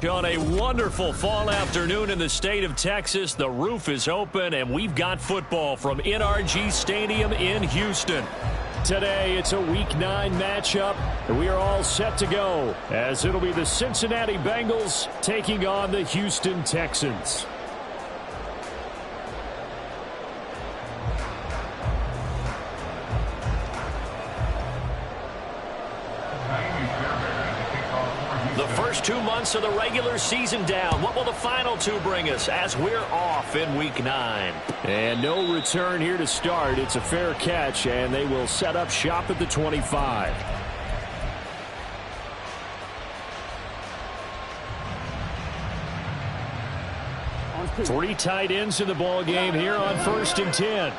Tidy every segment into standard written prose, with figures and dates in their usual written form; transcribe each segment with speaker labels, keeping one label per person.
Speaker 1: On a wonderful fall afternoon in the state of Texas, the roof is open, and we've got football from NRG Stadium in Houston. Today, it's a Week 9 matchup, and we are all set to go, as it'll be the Cincinnati Bengals taking on the Houston Texans. The first 2 months of the regular season down. What will the final 2 bring us as we're off in Week 9? And no return here to start. It's a fair catch, and they will set up shop at the 25. Three tight ends in the ball game here on 1st and 10.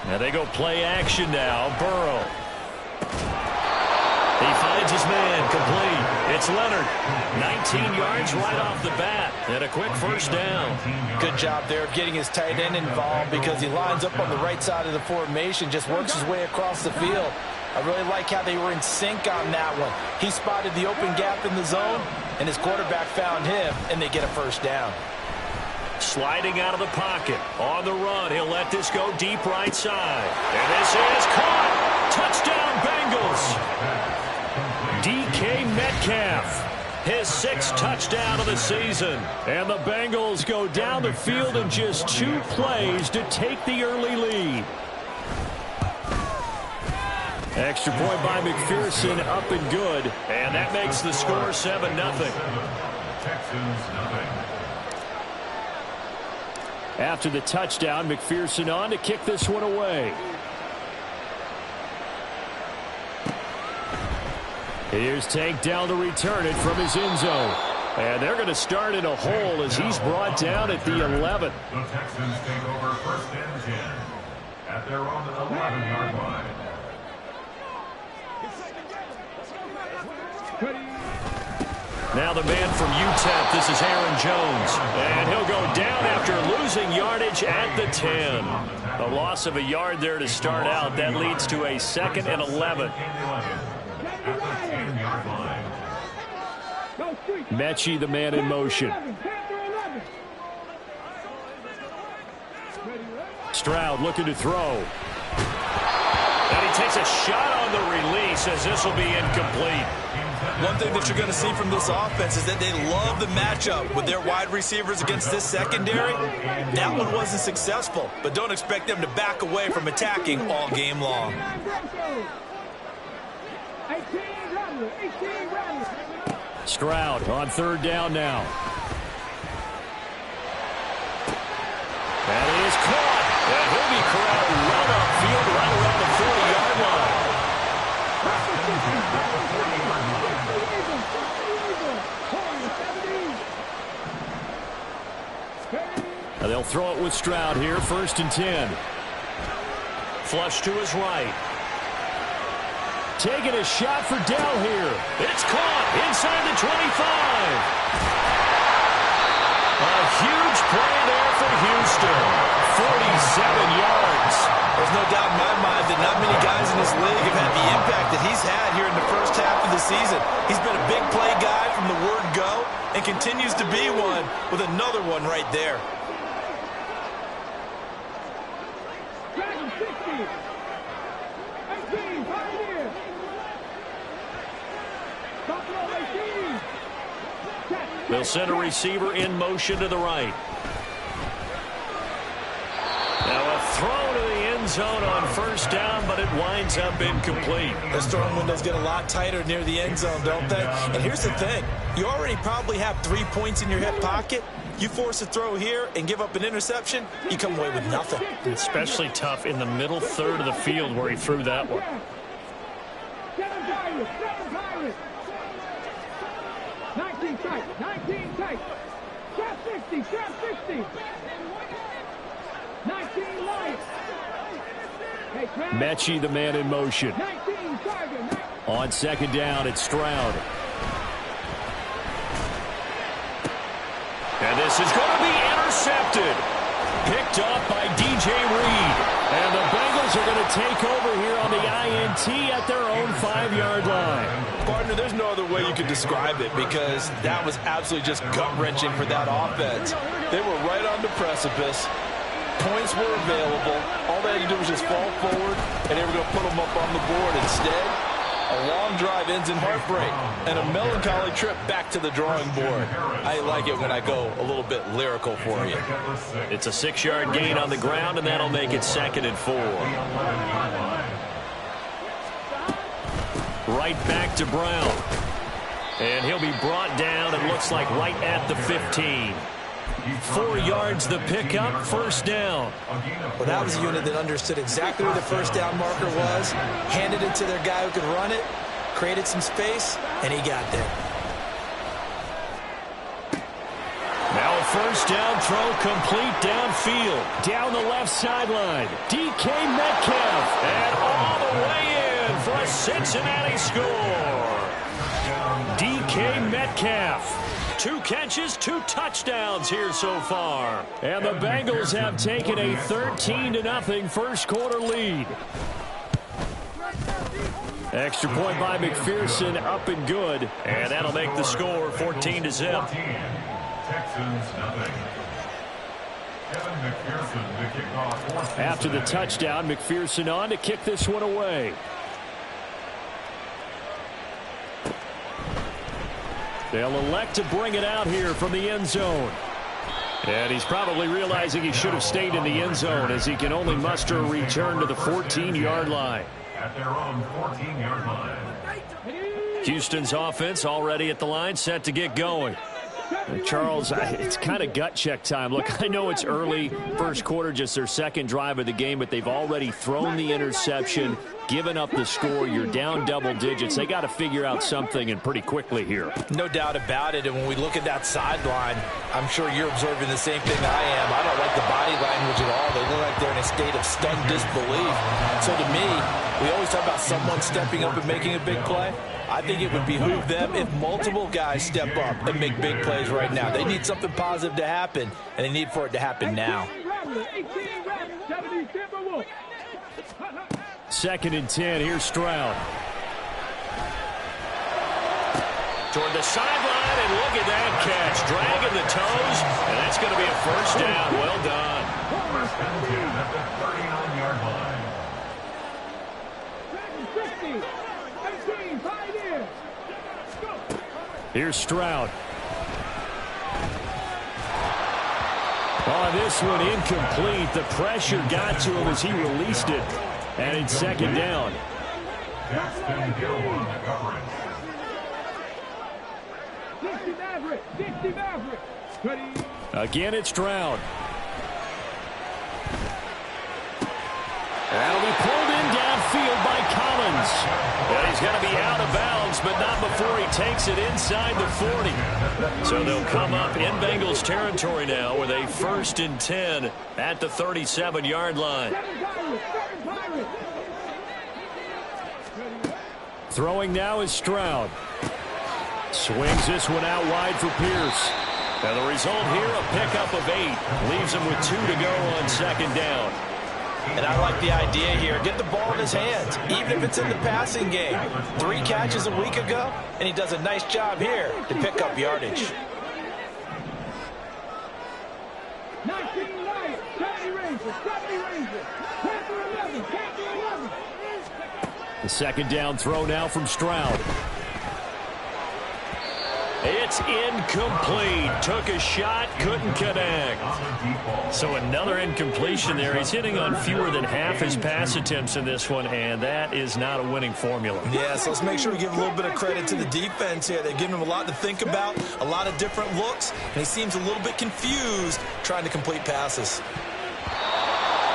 Speaker 1: Now they go play action now. Burrow. He finds his man, complete. It's Leonard. 19 yards right off the bat. And a quick first down.
Speaker 2: Good job there of getting his tight end involved because he lines up on the right side of the formation, just works his way across the field. I really like how they were in sync on that one. He spotted the open gap in the zone, and his quarterback found him, and they get a first down.
Speaker 1: Sliding out of the pocket. On the run, he'll let this go deep right side. And this is caught. Touchdown, Bengals. DK Metcalf, his 6th touchdown of the season. And the Bengals go down the field in just 2 plays to take the early lead. Extra point by McPherson, up and good. And that makes the score 7-0. After the touchdown, McPherson on to kick this one away. Here's Tank down to return it from his end zone. And they're going to start in a hole as he's brought down at the 11.
Speaker 3: The Texans take over 1st and 10 at their own 11-yard line.
Speaker 1: Now the man from UTEP, this is Aaron Jones. And he'll go down after losing yardage at the 10. A loss of a yard there to start out. That leads to a 2nd and 11. Mechie, the man in motion. Stroud looking to throw. And he takes a shot on the release as this will be incomplete.
Speaker 2: One thing that you're going to see from this offense is that they love the matchup with their wide receivers against this secondary. That one wasn't successful, but don't expect them to back away from attacking all game long.
Speaker 1: Stroud on 3rd down now. That is caught. And he'll be corralled well upfield right around the 40-yard line. Now they'll throw it with Stroud here, 1st and 10. Flush to his right. Taking a shot for Dell here. It's caught inside the 25. A huge play there for Houston. 47 yards.
Speaker 2: There's no doubt in my mind that not many guys in this league have had the impact that he's had here in the first half of the season. He's been a big play guy from the word go and continues to be one with another one right there.
Speaker 1: They'll send a receiver in motion to the right. Now a throw to the end zone on 1st down, but it winds up incomplete.
Speaker 2: The throwing windows get a lot tighter near the end zone, don't they? And here's the thing. You already probably have 3 points in your hip pocket. You force a throw here and give up an interception, you come away with nothing.
Speaker 1: Especially tough in the middle 3rd of the field where he threw that one.
Speaker 4: 19 tight, 19 tight. Trap 60, trap 60. 19 light.
Speaker 1: Mechie, the man in motion.
Speaker 4: 19 target.
Speaker 1: On 2nd down, it's Stroud. And this is going to be intercepted. Picked off by DJ Reed. And the Bengals are going to take over here on the INT at their own 5-yard line.
Speaker 2: Pardon Partner, there's no other way you could describe it because that was absolutely just gut-wrenching for that offense. They were right on the precipice. Points were available. All they had to do was just fall forward, and they were going to put them up on the board. Instead, a long drive ends in heartbreak and a melancholy trip back to the drawing board. I like it when I go a little bit lyrical for you.
Speaker 1: It's a 6-yard gain on the ground, and that'll make it 2nd and 4. Right back to Brown. And he'll be brought down, it looks like right at the 15. 4 yards the pickup, 1st down.
Speaker 2: Well, that was a unit that understood exactly where the 1st down marker was, handed it to their guy who could run it, created some space, and he got there.
Speaker 1: Now a 1st down throw complete downfield. Down the left sideline. DK Metcalf. And all the way in for a Cincinnati score. DK Metcalf. 2 catches, 2 touchdowns here so far. And the Bengals have taken a 13-0 first quarter lead. Extra point by McPherson, up and good. And that'll make the score 14-0.
Speaker 3: Texans nothing. Kevin McPherson to kick off.
Speaker 1: After the touchdown, McPherson on to kick this one away. They'll elect to bring it out here from the end zone. And he's probably realizing he should have stayed in the end zone as he can only muster a return to the 14-yard line.
Speaker 3: At their own 14-yard line.
Speaker 1: Houston's offense already at the line, set to get going. Charles, it's kind of gut check time. Look, I know it's early, first quarter, just their 2nd drive of the game, but they've already thrown the interception, given up the score. You're down double digits. They got to figure out something, and pretty quickly here.
Speaker 2: No doubt about it, and when we look at that sideline, I'm sure you're observing the same thing I am. I don't like the body language at all. They look like they're in a state of stunned disbelief. So to me, we always talk about someone stepping up and making a big play. I think it would behoove them if multiple guys step up and make big plays right now. They need something positive to happen, and they need for it to happen now.
Speaker 1: 2nd and 10. Here's Stroud. Toward the sideline, and look at that catch. Dragging the toes, and that's going to be a 1st down. Well done.
Speaker 3: 1st and 10 at the 39-yard line.
Speaker 4: 60, 18, 5 years.
Speaker 1: Here's Stroud. On this one, incomplete. The pressure got to him as he released it. And it's 2nd down.
Speaker 3: Jackson Hill on the coverage.
Speaker 4: 60 Maverick, 60 Maverick.
Speaker 1: Again, it's Stroud. That'll be pulled in downfield by Collins. And he's going to be out of bounds, but not before he takes it inside the 40. So they'll come up in Bengals territory now with a 1st and 10 at the 37-yard line. Throwing now is Stroud. Swings this one out wide for Pierce. And the result here, a pickup of 8. Leaves him with 2 to go on 2nd down.
Speaker 2: And I like the idea here. Get the ball in his hands, even if it's in the passing game. 3 catches a week ago, and he does a nice job here to pick up yardage.
Speaker 4: 19 Lions, 70 Rangers, 70 Rangers. 11, 11.
Speaker 1: The 2nd down throw now from Stroud. It's incomplete. Took a shot, couldn't connect. So another incompletion there. He's hitting on fewer than half his pass attempts in this one, and that is not a winning formula.
Speaker 2: Yeah, so let's make sure we give a little bit of credit to the defense here. They've given him a lot to think about, a lot of different looks, and he seems a little bit confused trying to complete passes.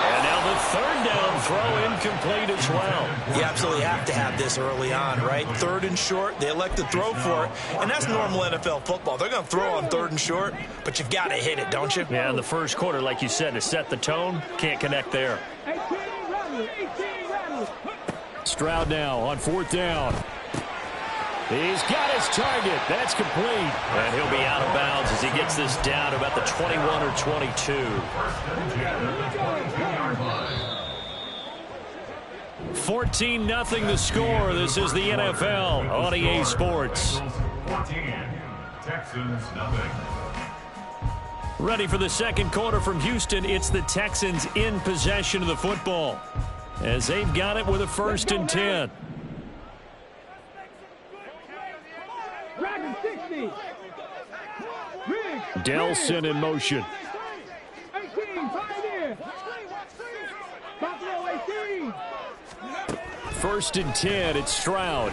Speaker 1: And now the 3rd down throw incomplete as well.
Speaker 2: You absolutely have to have this early on, right? 3rd and short, they elect to throw for it, and that's normal NFL football. They're going to throw on 3rd and short, but you've got to hit it, don't you?
Speaker 1: Yeah, in the first quarter, like you said, to set the tone, can't connect there.
Speaker 4: 18 Rattlers.
Speaker 1: Stroud now on 4th down. He's got his target. That's complete. And he'll be out of bounds as he gets this down to about the 21 or 22. 14-0 the score. This is the NFL on EA Sports.
Speaker 3: 14, Texans nothing.
Speaker 1: Ready for the second quarter from Houston. It's the Texans in possession of the football as they've got it with a 1st and 10.
Speaker 4: Dragon 60.
Speaker 1: Delson in motion.
Speaker 4: 18, Pioneer. Buffalo 18.
Speaker 1: 1st and 10. It's Stroud.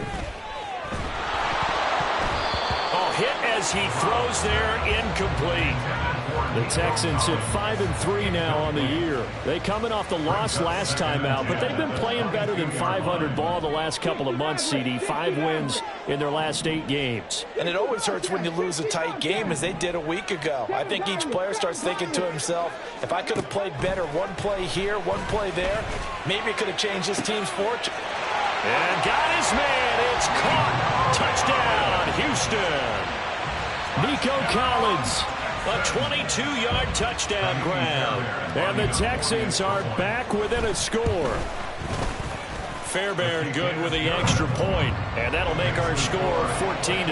Speaker 1: Oh, hit as he throws there, incomplete. The Texans at 5-3 now on the year. They coming off the loss last time out, but they've been playing better than 500 ball the last couple of months, CD. 5 wins in their last 8 games.
Speaker 2: And it always hurts when you lose a tight game, as they did a week ago. I think each player starts thinking to himself, if I could have played better one play here, one play there, maybe it could have changed this team's fortune.
Speaker 1: And got his man. It's caught. Touchdown, Houston. Nico Collins. A 22-yard touchdown grab. And the Texans are back within a score. Fairbairn good with the extra point. And that'll make our score 14-7.
Speaker 3: 14,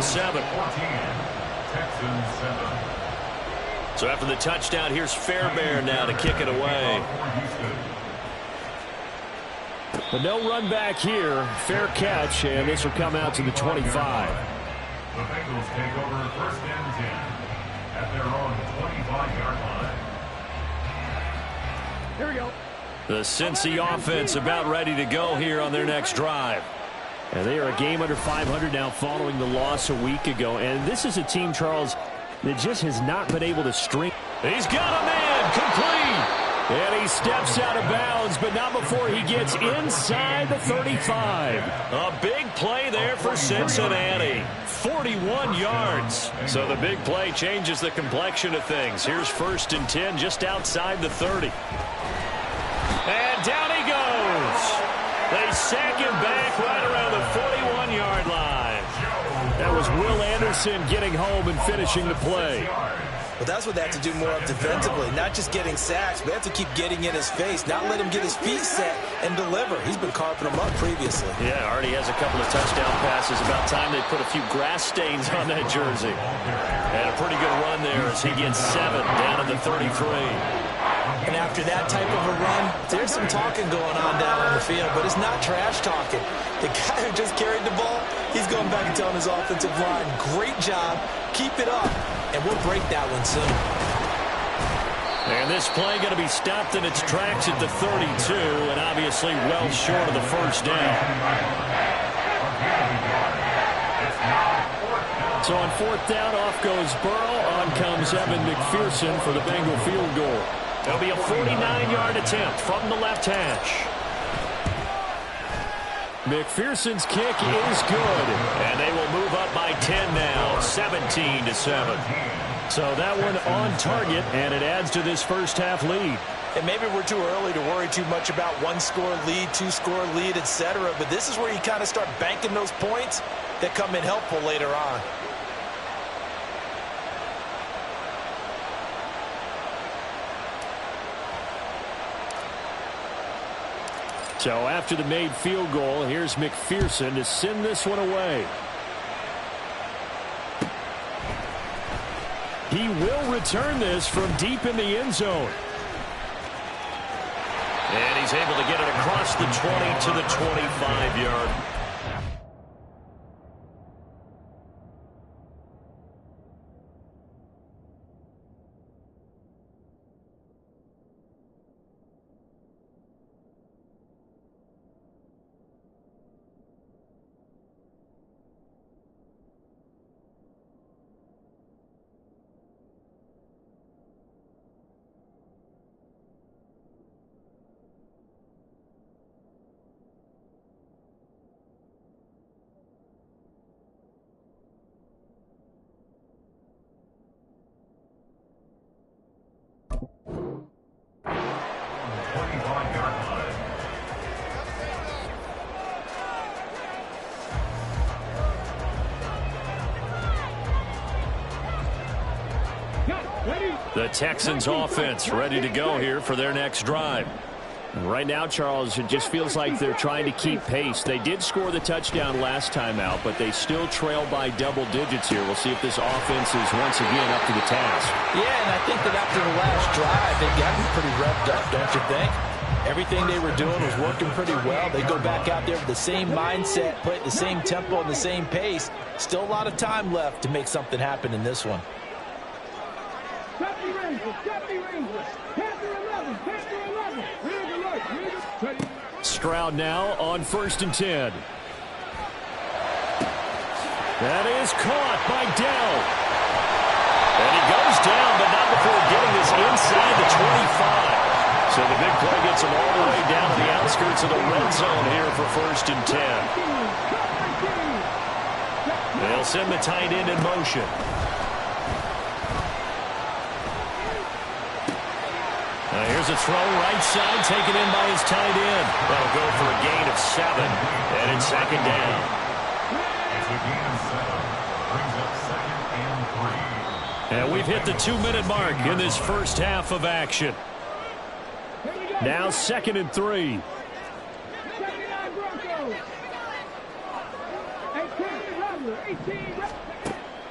Speaker 3: Texans 7.
Speaker 1: So after the touchdown, here's Fairbairn now to kick it away. But no run back here. Fair catch, and this will come out to the 25.
Speaker 3: The Bengals take over 1st and 10 at their own 25-yard line.
Speaker 4: Here we go.
Speaker 1: The Cincy offense about ready to go here on their next drive. And they are a game under 500 now following the loss a week ago. And this is a team, Charles, that just has not been able to string. He's got a man complete. And he steps out of bounds, but not before he gets inside the 35. A big play there for Cincinnati. 41 yards. So the big play changes the complexion of things. Here's 1st and 10 just outside the 30. And down he goes. They sack him back right around the 41-yard line. That was Will Anderson getting home and finishing the play.
Speaker 2: Well, that's what they have to do more of defensively. Not just getting sacks, but they have to keep getting in his face. Not let him get his feet set and deliver. He's been carving them up previously.
Speaker 1: Yeah, already has a couple of touchdown passes. About time they put a few grass stains on that jersey. And a pretty good run there as he gets 7 down at the 33.
Speaker 2: And after that type of a run, there's some talking going on down on the field, but it's not trash talking. The guy who just carried the ball, he's going back and telling his offensive line, great job, keep it up, and we'll break that one soon.
Speaker 1: And this play going to be stopped in its tracks at the 32, and obviously well short of the 1st down. So on 4th down, off goes Burrow. On comes Evan McPherson for the Bengal field goal. It'll be a 49-yard attempt from the left hash. McPherson's kick is good, and they will move up by 10 now, 17-7. So that one on target, and it adds to this first half lead.
Speaker 2: And maybe we're too early to worry too much about 1-score lead, 2-score lead, etc. But this is where you kind of start banking those points that come in helpful later on.
Speaker 1: So after the made field goal, here's McPherson to send this one away. He will return this from deep in the end zone. And he's able to get it across the 20 to the 25-yard. The Texans offense ready to go here for their next drive. Right now, Charles, it just feels like they're trying to keep pace. They did score the touchdown last time out, but they still trail by double digits here. We'll see if this offense is once again up to the task.
Speaker 2: Yeah, and I think that after the last drive, they got me pretty revved up, don't you think? Everything they were doing was working pretty well. They go back out there with the same mindset, play at the same tempo and the same pace. Still a lot of time left to make something happen in this one.
Speaker 1: Stroud now on 1st and 10. That is caught by Dell. And he goes down, but not before getting this inside the 25. So the big play gets him all the way down to the outskirts of the red zone here for 1st and 10. They'll send the tight end in motion. Now here's a throw right side, taken in by his tight end. That'll go for a gain of 7, and it's 2nd down.
Speaker 3: It's a gain of 7. Brings up 2nd and 3.
Speaker 1: And we've hit the 2-minute mark in this first half of action. Now 2nd and 3.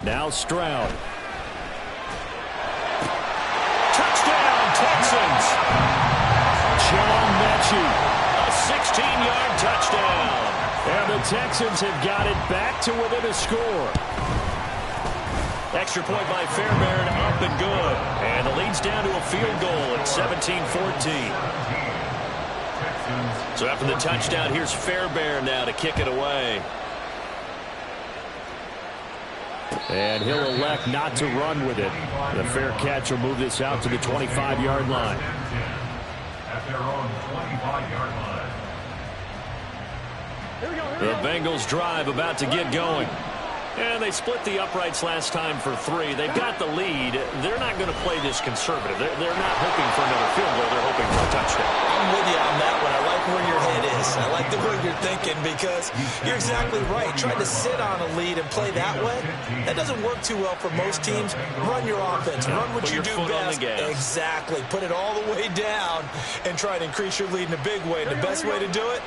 Speaker 1: Now Stroud. Touchdown, Texans. John Mechie, a 16-yard touchdown. And the Texans have got it back to within a score. Extra point by Fairbairn, up and good. And the lead's down to a field goal at 17-14. So after the touchdown, here's Fairbairn now to kick it away. And he'll elect not to run with it. The fair catch will move this out to the 25-yard line.
Speaker 3: At their own 25-yard line.
Speaker 1: The Bengals drive about to get going. And they split the uprights last time for 3. They've got the lead. They're not going to play this conservative. They're not hoping for another field goal. They're hoping for a touchdown.
Speaker 2: I'm with you on that one. I like where your head is. I like the way you're thinking because you're exactly right. Trying to sit on a lead and play that way, that doesn't work too well for most teams. Run your offense. Run what you do best. Exactly. Put it all the way down and try to increase your lead in a big way. And the best way to do it,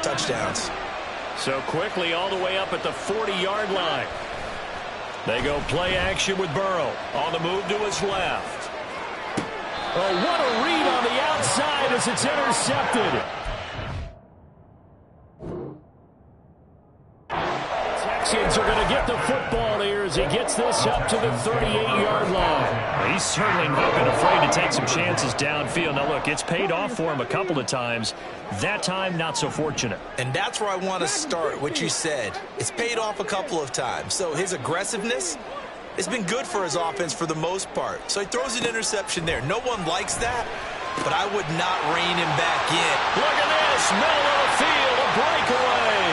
Speaker 2: touchdowns.
Speaker 1: So quickly all the way up at the 40-yard line. They go play action with Burrow. On the move to his left. Oh, what a read on the outside as it's intercepted. Texans are going to get the football here as he gets this up to the 38-yard line. He's certainly not been afraid to take some chances downfield. Now, look, it's paid off for him a couple of times. That time, not so fortunate.
Speaker 2: And that's where I want to start, what you said. It's paid off a couple of times. So his aggressiveness has been good for his offense for the most part. So he throws an interception there. No one likes that, but I would not rein him back in.
Speaker 1: Look at this. Middle of the field, a breakaway.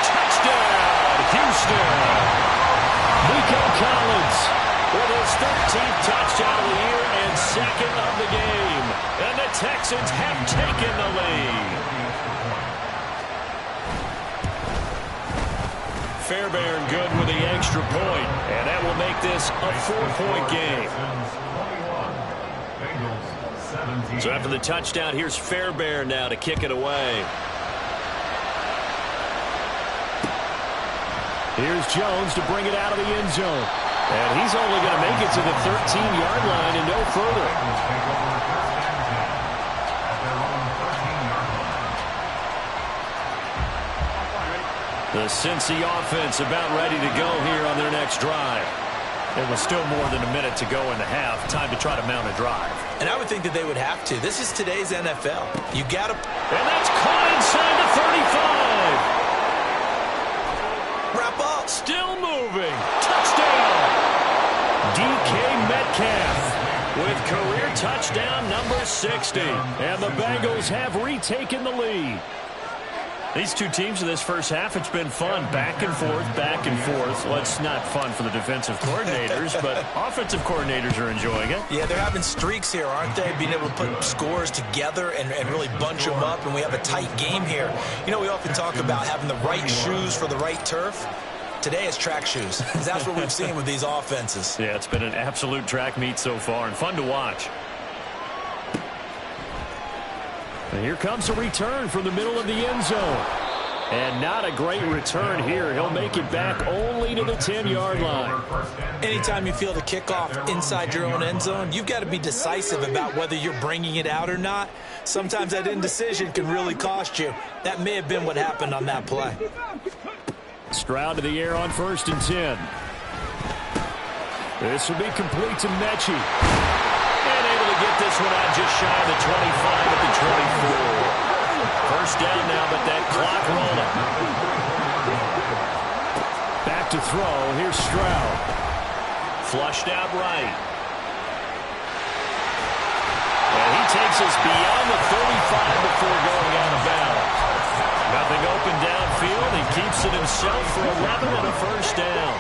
Speaker 1: Touchdown, Houston. Nico Collins with his 13th touchdown of the year and 2nd of the game. And the Texans have taken the lead. Fairbairn good with the extra point, and that will make this a 4-point game. So after the touchdown, here's Fairbairn now to kick it away. Here's Jones to bring it out of the end zone. And he's only going to make it to the 13-yard line and no further. The Cincy offense about ready to go here on their next drive. It was still more than a minute to go in the half. Time to try to mount a drive.
Speaker 2: And I would think that they would have to. This is today's NFL. You got to...
Speaker 1: And that's caught inside the 35.
Speaker 2: Wrap up.
Speaker 1: Still moving. Touchdown. DK Metcalf with career touchdown number 60. And the Bengals have retaken the lead. These two teams in this first half, it's been fun. Back and forth, back and forth. Well, it's not fun for the defensive coordinators, but offensive coordinators are enjoying it.
Speaker 2: Yeah, they're having streaks here, aren't they? Being able to put scores together and really bunch them up, and we have a tight game here. You know, we often talk about having the right shoes for the right turf. Today it's track shoes, because that's what we've seen with these offenses.
Speaker 1: Yeah, it's been an absolute track meet so far, and fun to watch. And here comes a return from the middle of the end zone. And not a great return here. He'll make it back only to the 10-yard line.
Speaker 2: Anytime you feel the kickoff inside your own end zone, you've got to be decisive about whether you're bringing it out or not. Sometimes that indecision can really cost you. That may have been what happened on that play.
Speaker 1: Stroud to the air on 1st and 10. This will be complete to Mechie. And able to get this one out just shy of the 25 at the 24. First down now, but that clock rolling. Back to throw. Here's Stroud. Flushed out right. And he takes us beyond the 35 before going out of bounds. Nothing open downfield. He keeps it himself for 11 and a first down.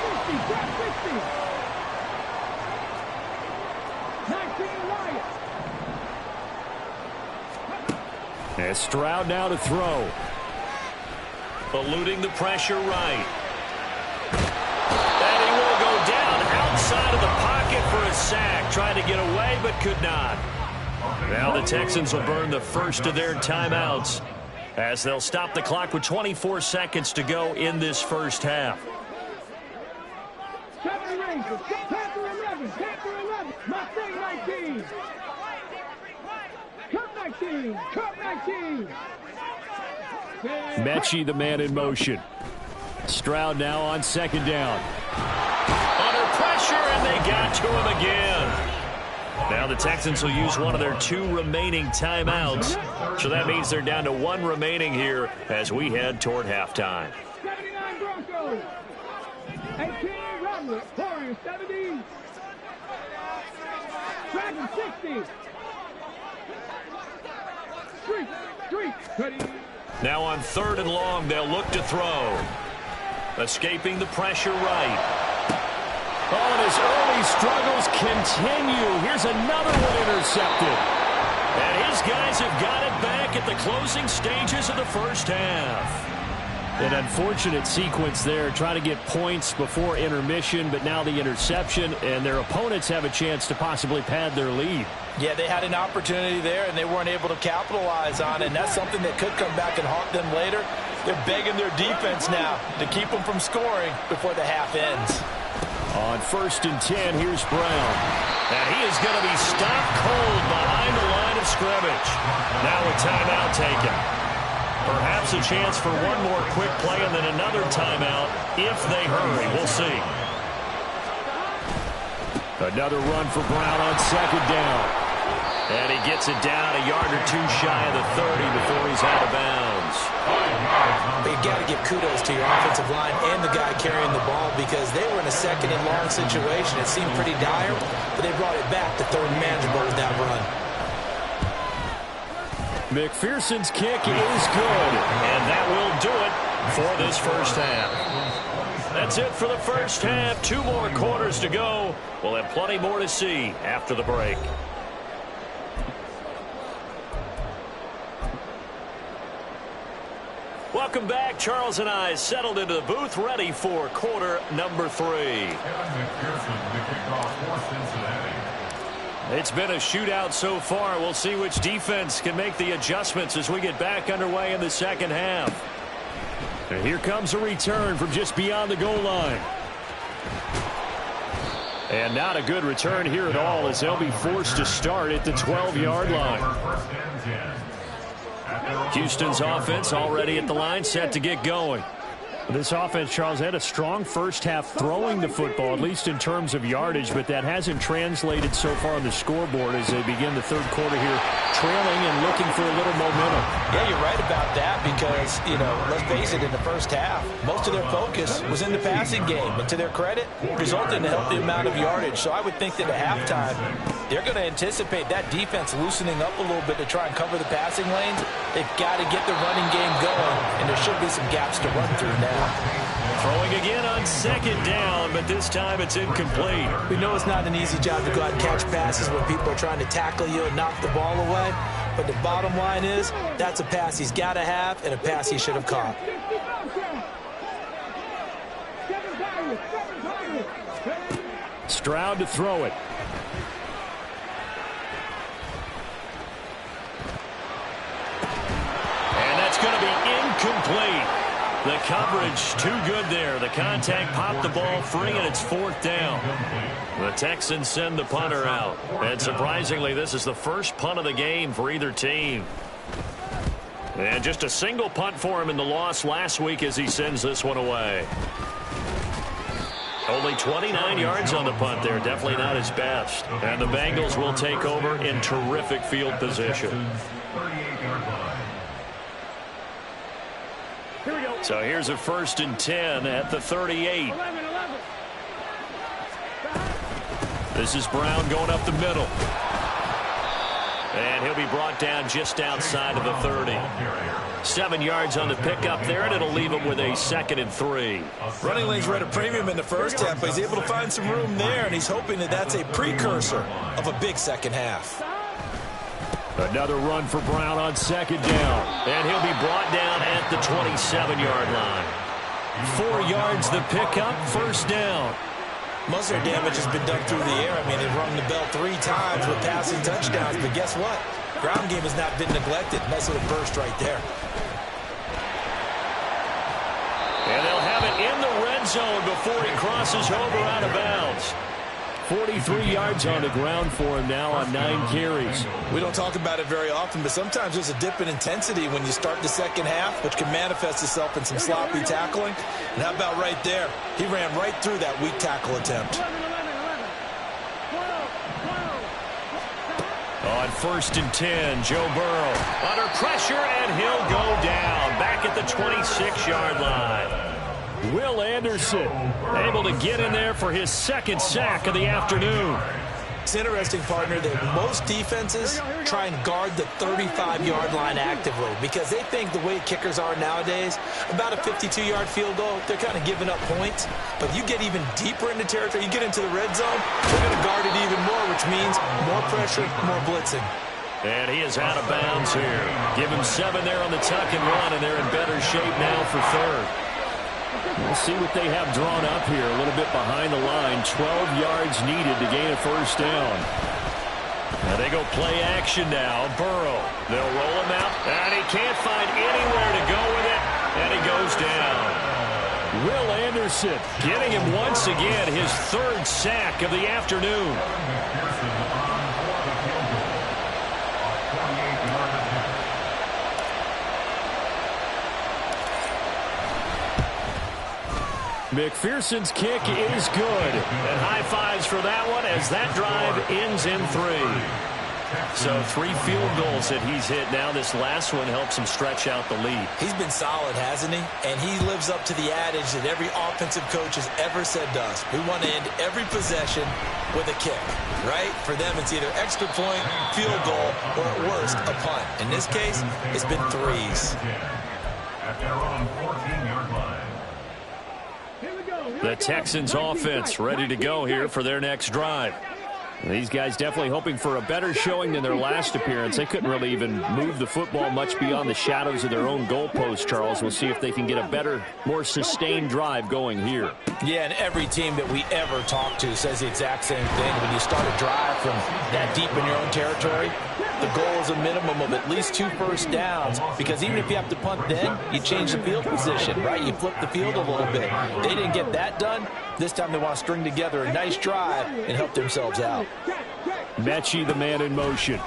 Speaker 1: And Stroud now to throw. Eluding the pressure right. And he will go down outside of the pocket for a sack. Trying to get away, but could not. Now the Texans will burn the first of their timeouts as they'll stop the clock with 24 seconds to go in this first half. Mechie, the man in motion. Stroud now on 2nd down. Under pressure, and they got to him again. Now the Texans will use one of their 2 remaining timeouts. So that means they're down to 1 remaining here as we head toward halftime.
Speaker 4: 79 Broncos. 18 Ramblers. Warriors 70. Dragons 60.
Speaker 1: Now on 3rd and long, they'll look to throw. Escaping the pressure right. Oh, and his early struggles continue. Here's another one intercepted. And his guys have got it back at the closing stages of the first half. An unfortunate sequence there, trying to get points before intermission, but now the interception, and their opponents have a chance to possibly pad their lead.
Speaker 2: Yeah, they had an opportunity there, and they weren't able to capitalize on it, and that's something that could come back and haunt them later. They're begging their defense now to keep them from scoring before the half ends.
Speaker 1: On 1st and 10, here's Brown. And he is going to be stopped cold behind the line of scrimmage. Now a timeout taken. Perhaps a chance for one more quick play and then another timeout if they hurry. We'll see. Another run for Brown on 2nd down. And he gets it down a yard or 2 shy of the 30 before he's out of bounds.
Speaker 2: You've got to give kudos to your offensive line and the guy carrying the ball because they were in a 2nd and long situation. It seemed pretty dire, but they brought it back to 3rd and manageable with that run.
Speaker 1: McPherson's kick is good, and that will do it for this first half. That's it for the first half. 2 more quarters to go. We'll have plenty more to see after the break. Welcome back. Charles and I settled into the booth, ready for quarter number 3.
Speaker 3: Kevin McPherson, the kickoff for Cincinnati.
Speaker 1: It's been a shootout so far. We'll see which defense can make the adjustments as we get back underway in the second half. And here comes a return from just beyond the goal line. And not a good return here at all as they'll be forced to start at the 12-yard line. Houston's offense already at the line, set to get going. This offense, Charles, had a strong first half throwing the football, at least in terms of yardage, but that hasn't translated so far on the scoreboard as they begin the 3rd quarter here, trailing and looking for a little momentum.
Speaker 2: Yeah, you're right about that because, let's face it, in the first half, most of their focus was in the passing game. And to their credit, resulted in a healthy amount of yardage. So I would think that at halftime, they're going to anticipate that defense loosening up a little bit to try and cover the passing lanes. They've got to get the running game going, and there should be some gaps to run through now.
Speaker 1: Throwing again on 2nd down, but this time it's incomplete.
Speaker 2: We know it's not an easy job to go out and catch passes when people are trying to tackle you and knock the ball away. But the bottom line is, that's a pass he's got to have and a pass he should have caught.
Speaker 1: Stroud to throw it. incomplete. The coverage too good there. The contact popped the ball free, and it's 4th down. The Texans send the punter out. And surprisingly, this is the first punt of the game for either team. And just a single punt for him in the loss last week as he sends this one away. Only 29 yards on the punt there. Definitely not his best. And the Bengals will take over in terrific field position. So here's a 1st and 10 at the 38. This is Brown going up the middle. And he'll be brought down just outside of the 30. 7 yards on the pickup there, and it'll leave him with a 2nd and 3.
Speaker 2: Running lanes were at a premium in the first half, but he's able to find some room there, and he's hoping that that's a precursor of a big second half.
Speaker 1: Another run for Brown on 2nd down. And he'll be brought down at the 27-yard line. 4 yards the pickup, 1st down.
Speaker 2: Most of their damage has been done through the air. I mean, they've rung the bell 3 times with passing touchdowns, but guess what? Ground game has not been neglected. Nice little burst right there.
Speaker 1: And they'll have it in the red zone before he crosses over out of bounds. 43 yards on the ground for him now on 9 carries.
Speaker 2: We don't talk about it very often, but sometimes there's a dip in intensity when you start the second half, which can manifest itself in some sloppy tackling. And how about right there? He ran right through that weak tackle attempt.
Speaker 1: On 1st and 10, Joe Burrow under pressure, and he'll go down back at the 26-yard line. Will Anderson able to get in there for his 2nd sack of the afternoon.
Speaker 2: It's interesting, partner, that most defenses try and guard the 35-yard line actively because they think the way kickers are nowadays, about a 52-yard field goal, they're kind of giving up points. But you get even deeper into territory, you get into the red zone, they're going to guard it even more, which means more pressure, more blitzing.
Speaker 1: And he is out of bounds here. Give him 7 there on the tuck and run, and they're in better shape now for 3rd. We'll see what they have drawn up here. A little bit behind the line. 12 yards needed to gain a 1st down. Now they go play action now. Burrow. They'll roll him out. And he can't find anywhere to go with it. And he goes down. Will Anderson getting him once again. His 3rd sack of the afternoon. McPherson's kick is good. And high fives for that one as that drive ends in 3. So 3 field goals that he's hit now. This last one helps him stretch out the lead.
Speaker 2: He's been solid, hasn't he? And he lives up to the adage that every offensive coach has ever said to us. We want to end every possession with a kick, right? For them, it's either extra point, field goal, or at worst, a punt. In this case, it's been 3s.
Speaker 3: At their own 14-yard line.
Speaker 1: The Texans offense ready to go here for their next drive. These guys definitely hoping for a better showing than their last appearance. They couldn't really even move the football much beyond the shadows of their own goalpost, Charles. We'll see if they can get a better, more sustained drive going here.
Speaker 2: Yeah, and every team that we ever talk to says the exact same thing. When you start a drive from that deep in your own territory, the goal is a minimum of at least 2 first downs, because even if you have to punt then, you change the field position, right? You flip the field a little bit. They didn't get that done. This time they want to string together a nice drive and help themselves out.
Speaker 1: Mechie, the man in motion.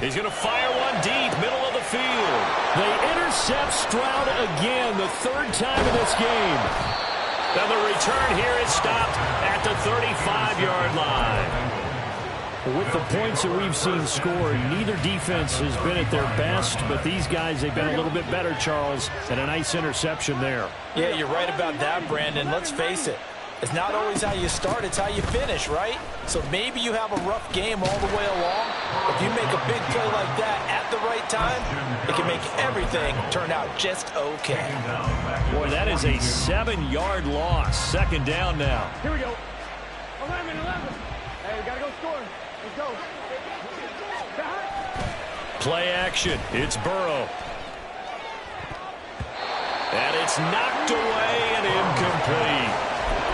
Speaker 1: He's going to fire one deep, middle of the field. They intercept Stroud again, the 3rd time in this game. And the return here is stopped at the 35-yard line. With the points that we've seen scored, neither defense has been at their best, but these guys, they've been a little bit better, Charles, and a nice interception there.
Speaker 2: Yeah, you're right about that, Brandon. Let's face it. It's not always how you start, it's how you finish, right? So maybe you have a rough game all the way along. If you make a big play like that at the right time, it can make everything turn out just okay.
Speaker 1: Boy, that is a 7-yard loss. 2nd down now.
Speaker 4: Here we go. 11. Hey, we got to go score. Let's go.
Speaker 1: Play action. It's Burrow. And it's knocked away and incomplete.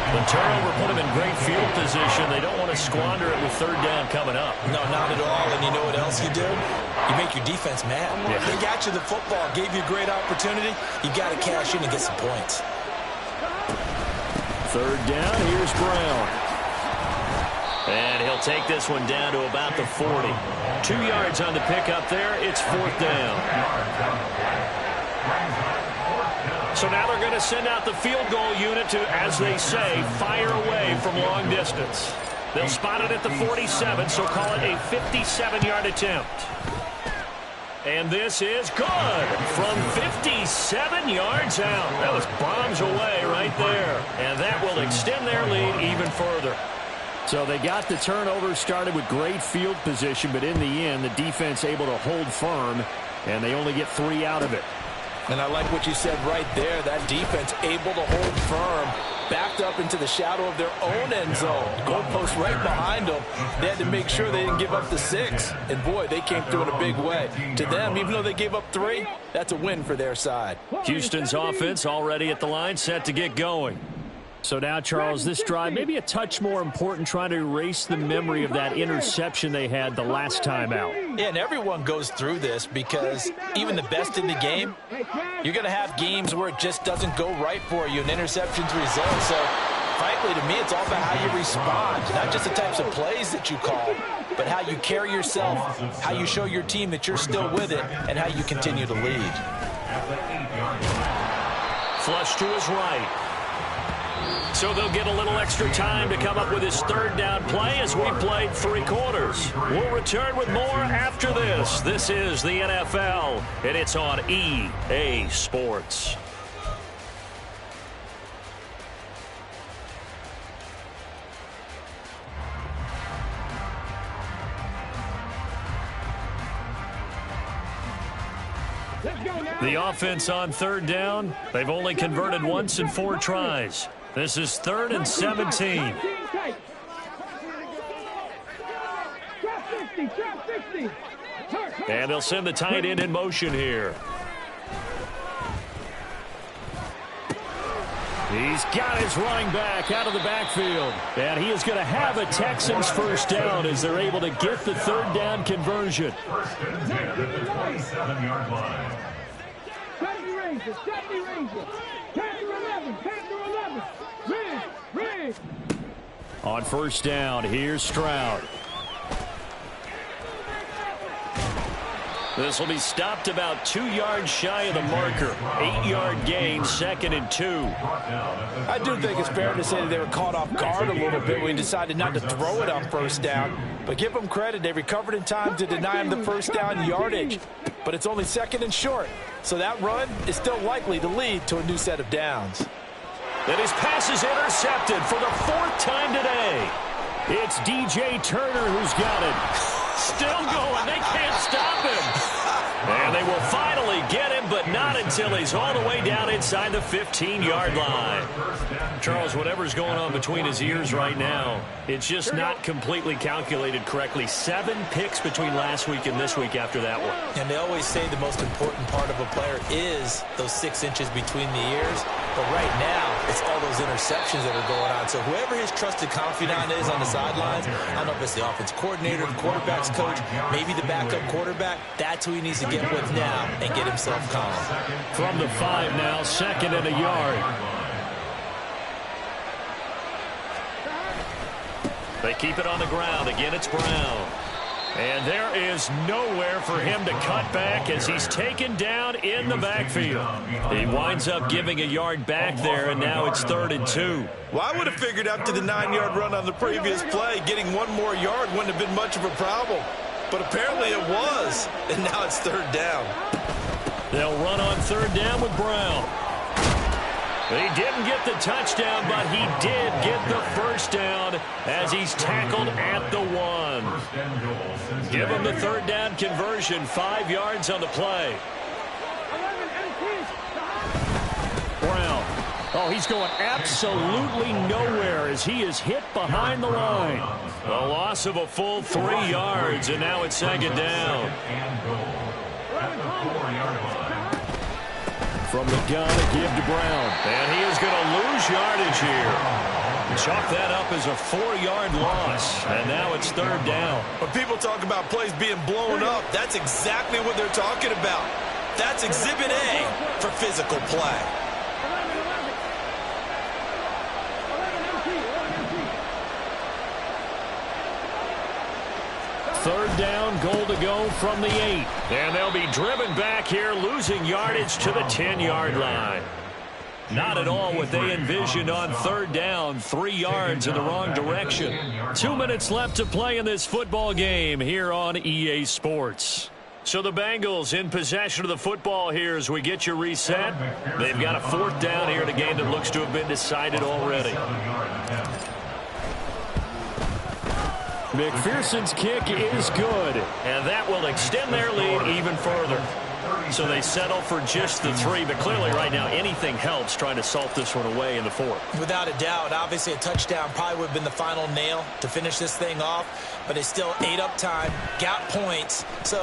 Speaker 1: The turnover put them in great field position. They don't want to squander it with third down coming up.
Speaker 2: No, not at all. And you know what else you do? You make your defense mad.
Speaker 1: Yeah.
Speaker 2: They got you the football, gave you a great opportunity. You got to cash in and get some points.
Speaker 1: Third down, here's Brown. And he'll take this one down to about the 40. 2 yards on the pickup there. It's fourth down. So now they're going to send out the field goal unit to, as they say, fire away from long distance. They'll spot it at the 47, so call it a 57-yard attempt. And this is good from 57 yards out. That was bombs away right there. And that will extend their lead even further. So they got the turnover, started with great field position, but in the end, the defense able to hold firm, and they only get 3 out of it.
Speaker 2: And I like what you said right there. That defense able to hold firm, backed up into the shadow of their own end zone. Goalpost right behind them. They had to make sure they didn't give up the 6. And, boy, they came through in a big way. To them, even though they gave up 3, that's a win for their side.
Speaker 1: Houston's offense already at the line, set to get going. So now, Charles, this drive maybe a touch more important, trying to erase the memory of that interception they had the last time out.
Speaker 2: Yeah, and everyone goes through this because even the best in the game, you're going to have games where it just doesn't go right for you, and interceptions result. So, frankly, to me, it's all about how you respond, not just the types of plays that you call, but how you carry yourself, how you show your team that you're still with it, and how you continue to lead.
Speaker 1: Flush to his right. So they'll get a little extra time to come up with his third down play as we played 3 quarters. We'll return with more after this. This is the NFL, and it's on EA Sports. The offense on third down, they've only converted once in 4 tries. This is 3rd and 17. And they'll send the tight end in motion here. He's got his running back out of the backfield. And he is going to have a Texans first down as they're able to get the third down conversion.
Speaker 3: First and 10 at the 27-yard line.
Speaker 4: 70 Rangers, 70 Rangers. 10 to 11, 10 to 11. Rig.
Speaker 1: On first down, here's Stroud. This will be stopped about 2 yards shy of the marker. 8-yard gain, 2nd and 2.
Speaker 2: I do think it's fair to say that they were caught off guard a little bit when we decided not to throw it on first down. But give them credit. They recovered in time to deny him the first down yardage. But it's only 2nd and short. So that run is still likely to lead to a new set of downs.
Speaker 1: And his pass is intercepted for the 4th time today. It's DJ Turner who's got it. Still going. They can't stop him. And they will finally get him, but not until he's all the way down inside the 15-yard line. Charles, whatever's going on between his ears right now, it's just not completely calculated correctly. 7 picks between last week and this week after that one.
Speaker 2: And they always say the most important part of a player is those 6 inches between the ears. But right now, it's all those interceptions that are going on. So whoever his trusted confidant is on the sidelines, I don't know if it's the offense coordinator, the quarterback's coach, maybe the backup quarterback, that's who he needs to get with now and get himself calm.
Speaker 1: From the 5 now, 2nd and a yard. They keep it on the ground. Again, it's Brown. And there is nowhere for him to cut back as he's taken down in the backfield. He winds up giving a yard back there, and now it's 3rd and 2.
Speaker 2: Well, I would have figured after the 9-yard run on the previous play, getting 1 more yard wouldn't have been much of a problem. But apparently it was, and now it's 3rd down.
Speaker 1: They'll run on 3rd down with Brown. He didn't get the touchdown, but he did get the first down as he's tackled at the 1. Give him the 3rd down conversion, 5 yards on the play. Brown. Oh, he's going absolutely nowhere as he is hit behind the line. A loss of a full 3 yards, and now it's 2nd down. From the gun, a give to Brown. And he is going to lose yardage here. Chalk that up as a 4-yard loss, and now it's 3rd down.
Speaker 2: When people talk about plays being blown up, that's exactly what they're talking about. That's Exhibit A for physical play.
Speaker 1: Third down, goal to go from the 8. And they'll be driven back here, losing yardage to the 10-yard line. Not at all what they envisioned on 3rd down. 3 yards in the wrong direction. 2 minutes left to play in this football game here on EA Sports. So the Bengals in possession of the football here as we get you reset. They've got a 4th down here in a game that looks to have been decided already. McPherson's kick is good, and that will extend their lead even further. So they settle for just the 3, but clearly right now anything helps trying to salt this one away in the 4th.
Speaker 2: Without a doubt, obviously a touchdown probably would have been the final nail to finish this thing off, but they still ate up time, got points. So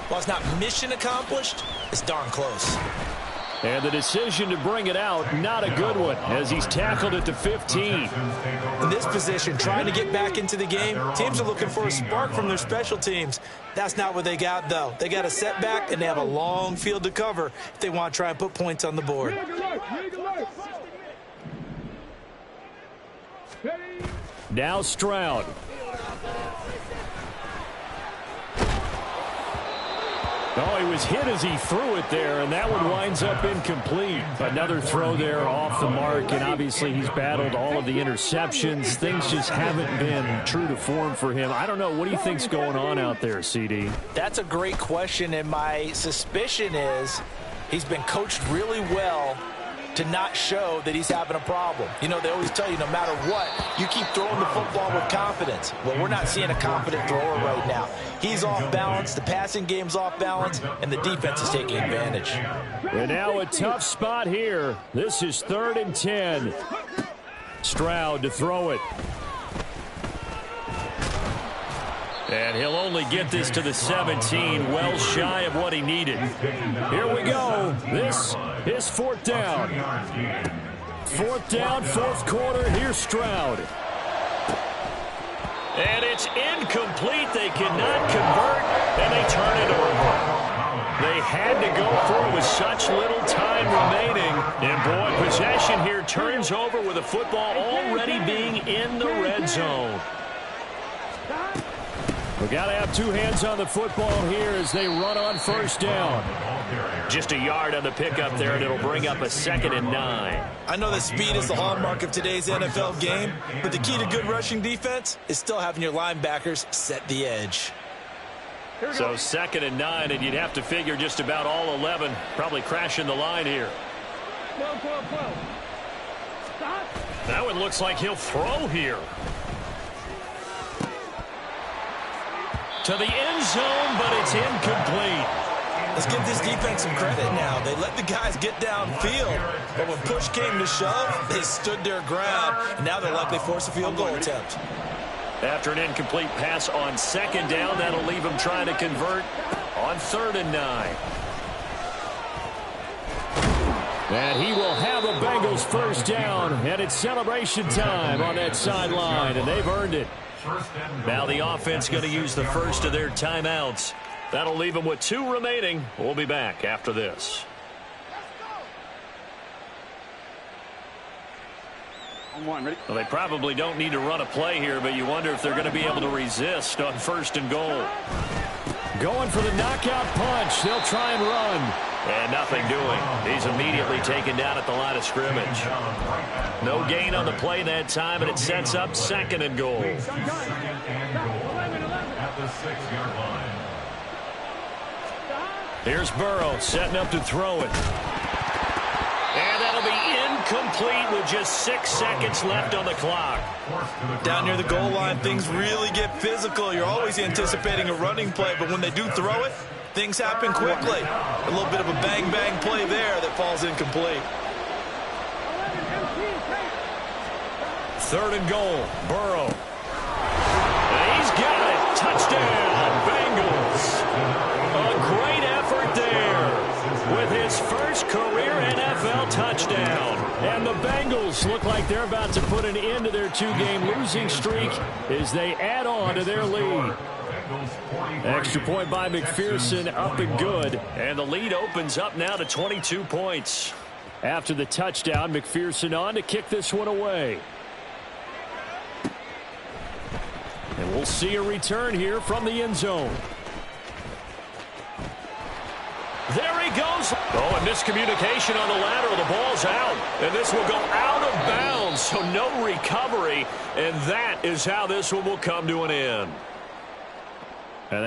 Speaker 2: while it's not mission accomplished, it's darn close.
Speaker 1: And the decision to bring it out, not a good one, as he's tackled at the 15.
Speaker 2: In this position, trying to get back into the game, teams are looking for a spark from their special teams. That's not what they got, though. They got a setback, and they have a long field to cover if they want to try and put points on the board.
Speaker 1: Now Stroud. Oh, he was hit as he threw it there, and that one winds up incomplete. Another throw there off the mark, and obviously he's battled all of the interceptions. Things just haven't been true to form for him. I don't know. What do you think's going on out there, CD?
Speaker 2: That's a great question, and my suspicion is he's been coached really well to not show that he's having a problem. You know, they always tell you no matter what, you keep throwing the football with confidence. Well, we're not seeing a confident thrower right now. He's off balance, the passing game's off balance, and the defense is taking advantage.
Speaker 1: And now a tough spot here. This is 3rd and 10. Stroud to throw it. And he'll only get this to the 17, well shy of what he needed. Here we go. This is 4th down. 4th down, 4th quarter. Here's Stroud. And it's incomplete. They cannot convert, and they turn it over. They had to go for it with such little time remaining. And, boy, possession here turns over with the football already being in the red zone. We got to have 2 hands on the football here as they run on 1st down. Just a yard on the pickup there, and it'll bring up a 2nd and 9.
Speaker 2: I know that speed is the hallmark of today's NFL game, but the key to good rushing defense is still having your linebackers set the edge.
Speaker 1: So 2nd and 9, and you'd have to figure just about all 11 probably crashing the line here. That one looks like he'll throw here. To the end zone, but it's incomplete.
Speaker 2: Let's give this defense some credit now. They let the guys get downfield, but when push came to shove, they stood their ground, and now they'll likely force a field goal attempt.
Speaker 1: After an incomplete pass on 2nd down, that'll leave them trying to convert on 3rd and 9. And he will have a Bengals 1st down, and it's celebration time on that sideline, and they've earned it. Now the offense going to use the first of their timeouts. That'll leave them with 2 remaining. We'll be back after this. Well, they probably don't need to run a play here, but you wonder if they're going to be able to resist on 1st and goal. Going for the knockout punch. They'll try and run. And nothing doing. He's immediately taken down at the line of scrimmage. No gain on the play that time, and it sets up 2nd and goal.
Speaker 3: At the 6-yard line.
Speaker 1: Here's Burrow setting up to throw it. And that'll be incomplete with just 6 seconds left on the clock.
Speaker 2: Down near the goal line, things really get physical. You're always anticipating a running play, but when they do throw it, things happen quickly. A little bit of a bang-bang play there that falls incomplete.
Speaker 1: 3rd and goal, Burrow. And he's got it. Touchdown, Bengals. A great effort there with his first career NFL touchdown. And the Bengals Bengals look like they're about to put an end to their 2-game losing streak as they add on to their lead. Extra point by McPherson, up and good. And the lead opens up now to 22 points. After the touchdown, McPherson on to kick this one away. And we'll see a return here from the end zone. There he goes. Oh, a miscommunication on the lateral. The ball's out. And this will go out of bounds, so no recovery. And that is how this one will come to an end.